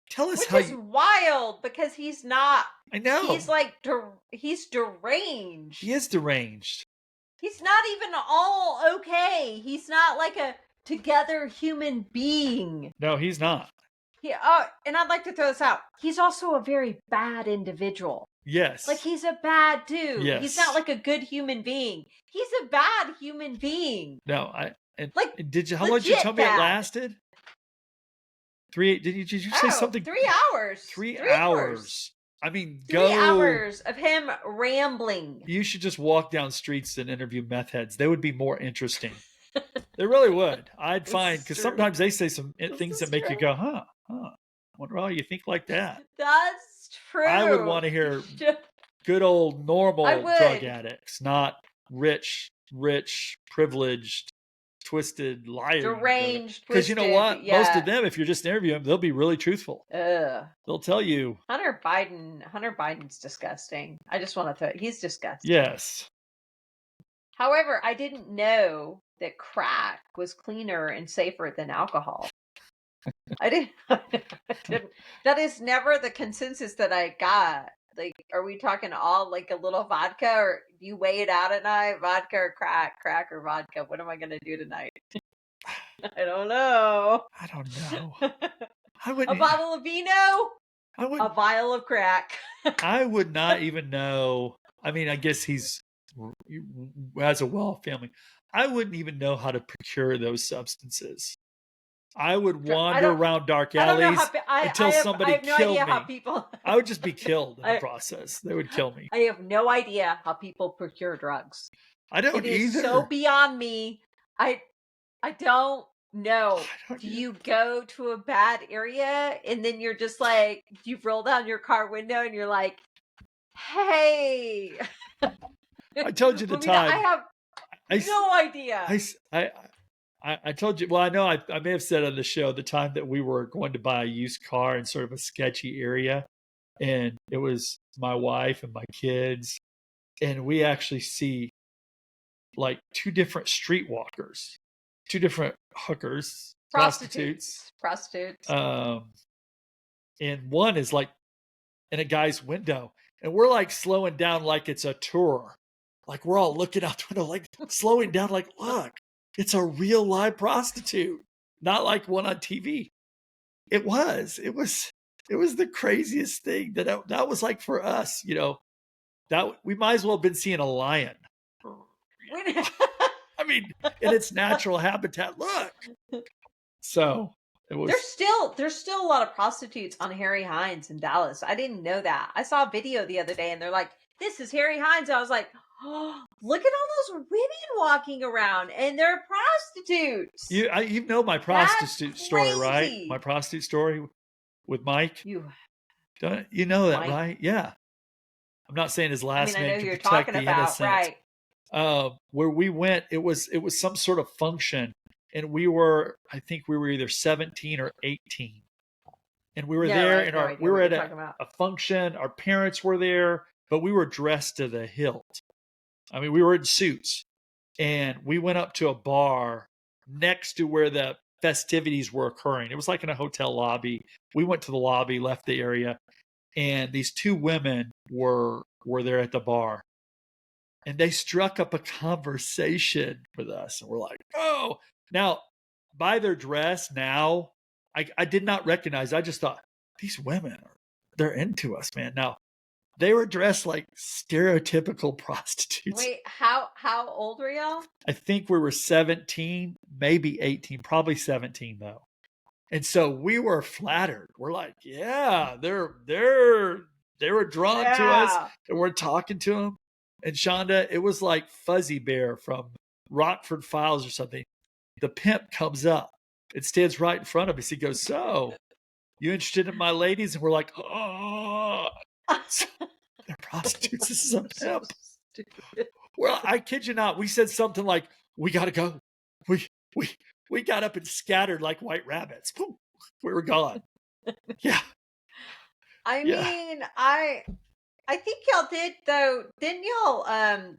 Tell us Which is wild because he's not. I know. He's he's deranged. He is deranged. He's not even all okay. He's not like a together human being. No, he's not. And I'd like to throw this out. He's also a very bad individual. Yes. He's a bad dude. Yes. He's not a good human being. He's a bad human being. No, how long did you tell me it lasted? 3 did you say something? 3 hours. 3 hours. I mean, 3 hours of him rambling. You should just walk down streets and interview meth heads. They would be more interesting. They really would. I'd This find, is because true. sometimes they say some This things is that make you true. go, huh, wonder why you think like that. That's true. I would want to hear good old I normal drug would. addicts, not rich, privileged, twisted, lying drug. Deranged, Because you know twisted, what? Most of yeah. them, if you're just interviewing them, they'll be really truthful. Ugh. They'll tell you, Hunter Biden's disgusting. I just want to throw he's disgusting. yes. However, I didn't know that crack was cleaner and safer than alcohol. I didn't, I didn't. That is never the consensus that I got. Like, are we talking all like a little vodka, or do you weigh it out at night? Vodka or crack or vodka? What am I going to do tonight? I don't know. I don't know. I A wouldn't. bottle of vino, I would. a vial of crack. I would not even know. I mean, I guess he has a wealth family. I wouldn't even know how to procure those substances. I would wander around dark I don't know alleys until somebody I have no killed idea me. how people. I would just be killed in the process. They would kill me. I have no idea how people procure drugs. I don't It is either. so beyond me. I don't know. I don't Do you go to a bad area and then you're just like, you roll down your car window and you're like, hey. I told you the time. I have no idea. I told you. Well, I know I may have said on the show the time that we were going to buy a used car in sort of a sketchy area, and it was my wife and my kids, and we actually see like two different streetwalkers, two different hookers, prostitutes. And one is like in a guy's window, and we're like slowing down like it's a tour. Like we're all looking out the window, like slowing down, like, look, it's a real live prostitute, not like one on TV. It was the craziest thing that was like for us, you know, that we might as well have been seeing a lion. I mean, in its natural habitat. Look. So it was. There's still a lot of prostitutes on Harry Hines in Dallas. I didn't know that. I saw a video the other day and they're like, this is Harry Hines. I was like, oh, look at all those women walking around and they're prostitutes. You know my prostitute story, right? My prostitute story with Mike. You know that, Mike? Right? Yeah. I'm not saying his last name to protect the innocent. Right. Where we went, it was some sort of function, and I think we were either 17 or 18, and we were there, and we were at a function. Our parents were there, but we were dressed to the hilt. I mean, we were in suits, and we went up to a bar next to where the festivities were occurring. It was like in a hotel lobby. We went to the lobby, left the area, and these two women were there at the bar. And they struck up a conversation with us. And we're like, oh. Now, by their dress now, I did not recognize. I just thought, these women, they're into us, man. Now, they were dressed like stereotypical prostitutes. Wait, how old were y'all? I think we were 17, maybe 18, probably 17 though. And so we were flattered. We're like, yeah, they were drawn to us, and we're talking to them. And Shonda, it was like Fuzzy Bear from Rockford Files or something. The pimp comes up. It stands right in front of us. He goes, so, you interested in my ladies? And we're like, oh. They're prostitutes. This is a pimp. Well, I kid you not. We said something like, we got to go. We got up and scattered like white rabbits. Boom. We were gone. Yeah. I mean, I think y'all did though. Didn't y'all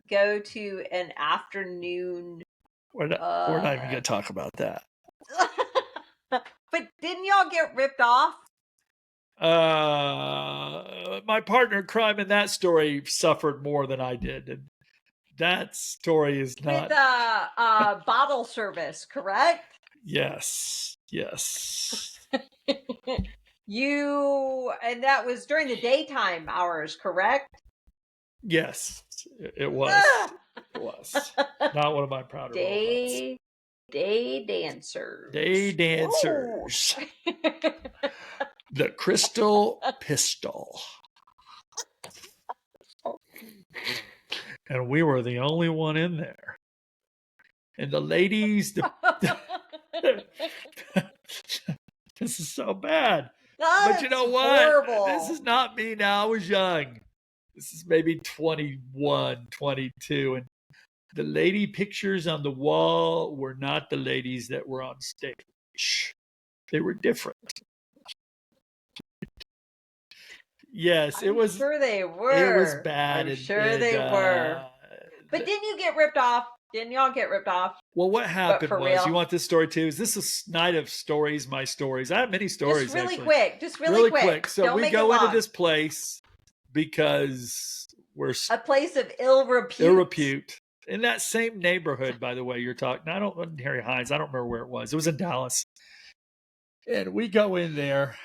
go to an afternoon? We're not even going to talk about that. But didn't y'all get ripped off? My partner in crime in that story suffered more than I did, and that story is not with bottle service, correct? Yes. And that was during the daytime hours, correct? Yes, it was. It was not one of my prouder moments. Day dancers. The Crystal Pistol. And we were the only one in there. And the ladies, this is so bad. But you That's know what? This horrible. is not me now. I was young. This is maybe 21, 22. And the lady pictures on the wall were not the ladies that were on stage. They were different. Yes, I'm sure they were. It was bad. I'm sure they were. But didn't you get ripped off? Didn't y'all get ripped off? Well, what happened was, real. you want this story too? Is this a night of stories, my stories? I have many stories, Just really actually. quick. Just really quick. So Don't we make go it into long. this place because we're a place of ill repute. ill repute. In that same neighborhood, by the way, you're talking. I don't Harry Hines. I don't remember where it was. It was in Dallas. And we go in there,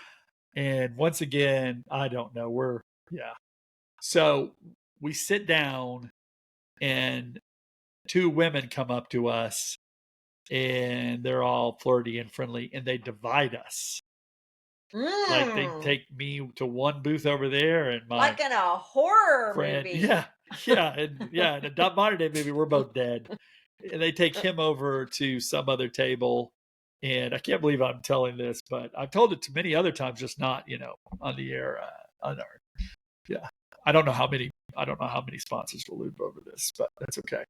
and once again, I don't know. So we sit down, and two women come up to us, and they're all flirty and friendly, and they divide us. Like they take me to one booth over there, and my like in a horror friend, movie. in a modern day movie, we're both dead. And they take him over to some other table, and I can't believe I'm telling this, but I've told it to many other times, just not on the air. I don't know how many sponsors will loop over this, but that's okay.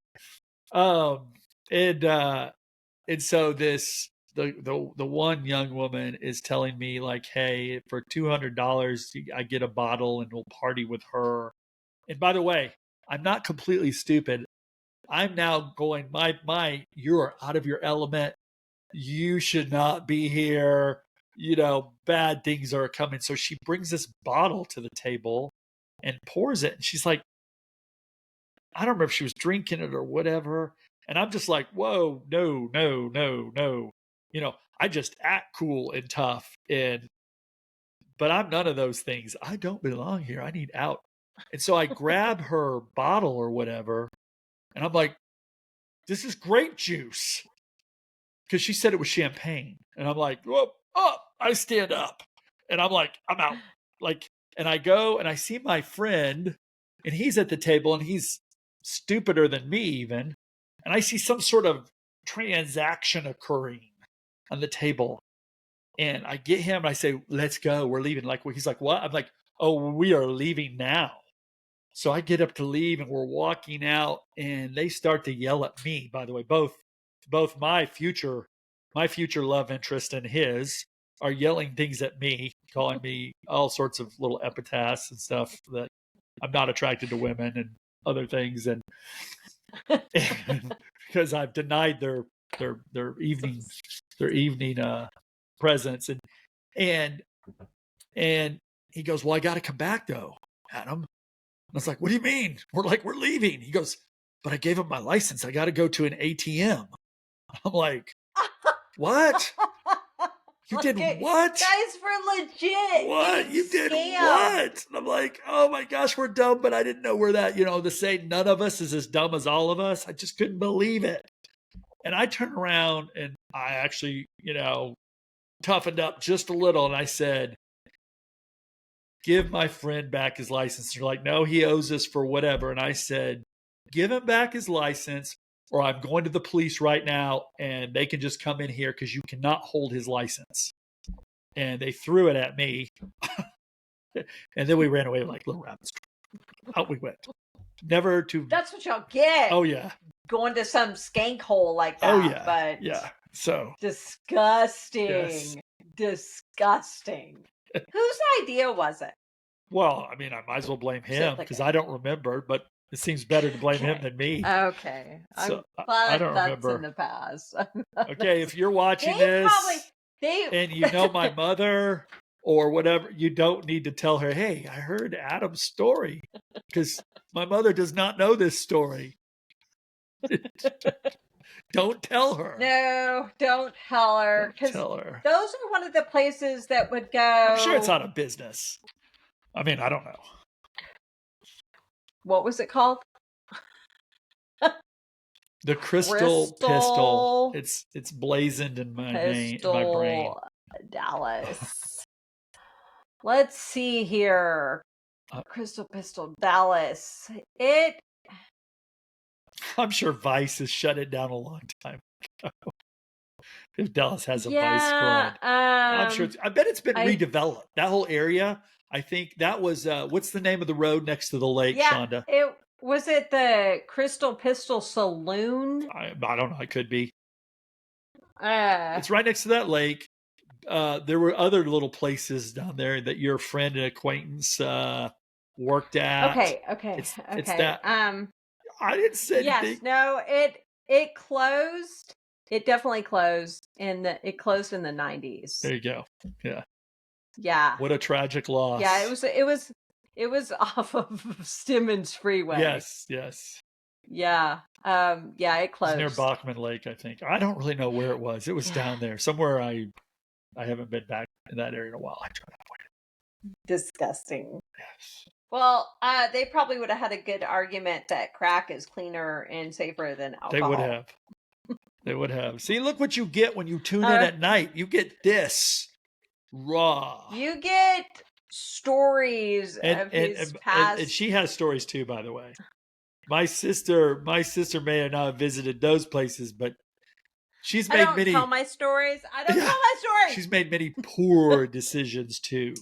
And so this the one young woman is telling me, like, hey, for $200 I get a bottle and we'll party with her. And by the way, I'm not completely stupid. I'm now going, you're out of your element. You should not be here. Bad things are coming. So she brings this bottle to the table and pours it. And she's like, I don't remember if she was drinking it or whatever. And I'm just like, whoa, no, no, no, no. I just act cool and tough. But I'm none of those things. I don't belong here. I need out. And so I grab her bottle or whatever. And I'm like, this is grape juice. Because she said it was champagne. And I'm like, whoa, oh, I stand up. And I'm like, I'm out. And I go and I see my friend, and he's at the table, and he's stupider than me even. And I see some sort of transaction occurring on the table. And I get him, and I say, let's go. We're leaving. He's like, what? I'm like, oh, we are leaving now. So I get up to leave, and we're walking out, and they start to yell at me, by the way, both my future love interest and his are yelling things at me, calling me all sorts of little epithets and stuff, that I'm not attracted to women and other things. And because I've denied their evening presence. And he goes, well, I got to come back though, Adam. I was like, what do you mean? We're leaving. He goes, but I gave him my license. I got to go to an ATM. I'm like, what? You did what? Guys, for legit. What? You did what? And I'm like, oh my gosh, we're dumb, but I didn't know we're that, to say none of us is as dumb as all of us. I just couldn't believe it. And I turned around, and I actually, toughened up just a little, and I said, give my friend back his license. They're like, no, he owes us for whatever. And I said, give him back his license, or I'm going to the police right now, and they can just come in here because you cannot hold his license. And they threw it at me. And then we ran away like little rabbits. Out we went. Never to. That's what y'all get. Oh, yeah. Going to some skank hole like that. Oh, yeah. But yeah. So. Disgusting. Yes. Disgusting. Whose idea was it? Well, I mean, I might as well blame him because I don't remember, but it seems better to blame him than me. Okay. So, I don't remember. In the past. Okay, if you're watching this and you know my mother or whatever, you don't need to tell her, hey, I heard Adam's story, because my mother does not know this story. Don't tell her. No, don't tell her. Don't tell her. Those are one of the places that would go. I'm sure it's out of business. I mean, I don't know. What was it called? The Crystal Pistol. It's blazoned in my name, in my brain. Dallas. Let's see here. Crystal Pistol, Dallas. I'm sure Vice has shut it down a long time ago. If Dallas has a Vice Yeah, squad, I'm sure. I bet it's been I redeveloped. That whole area. I think that was what's the name of the road next to the lake, yeah, Shonda? it the Crystal Pistol Saloon? I don't know. It could be. Uh, It's right next to that lake. There were other little places down there that your friend and acquaintance worked at. okay, It's okay. that. I didn't say anything. Yes, no, it closed. It definitely closed it closed in the 90s. There you go. Yeah. Yeah. What a tragic Yeah, loss. it was off of Stimmons Freeway. Yes, yes. Yeah. Yeah, it It was near closed. Bachman Lake, I think. I don't really know where it was. It was Yeah. down there somewhere. I haven't been back in that area in a while. I try to avoid Disgusting. it. Yes. Well, they probably would have had a good argument that crack is cleaner and safer than They would alcohol. have. They would have. See, look what you get when you tune in Uh, at night. You get this raw. You get stories of his And past. she has stories too, by the way. My sister may have not visited those places, but she's I made don't many. tell my stories. I don't Yeah, tell my stories. she's made many poor decisions too.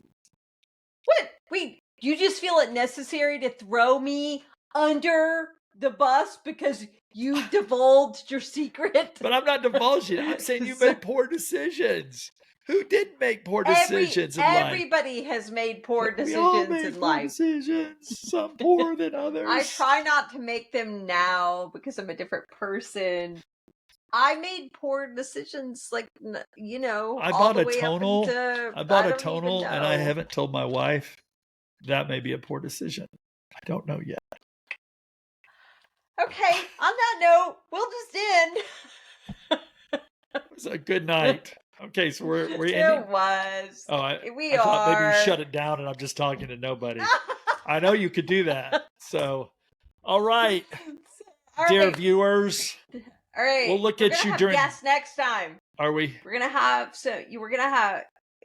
What? Wait, you just feel it necessary to throw me under the bus because you divulged your secret? But I'm not divulging. I'm saying you made poor decisions. Who didn't make poor decisions in life? Everybody has made poor We all decisions made in poor life. decisions. Some poorer than others. I try not to make them now because I'm a different person. I made poor decisions, like, you know, I all bought the a way tonal. up into. I bought a don't even tonal, and I know. haven't told my wife. That may be a poor decision. I don't know yet. Okay, on that note, we'll just end. It was a good night. Okay, so we're ending. It was. Oh, We I thought maybe you are. shut it down, and I'm just talking to nobody. I know you could do that. So, all right, All dear right. viewers, All right. we'll look We're at gonna you have during. guests next time. Are we? We're gonna have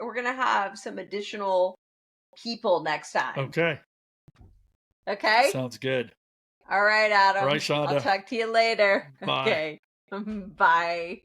we're gonna have some additional people next time. Okay. Okay? Sounds good. All right, Adam. All right, Shonda. I'll talk to you later. Bye. Okay. Bye.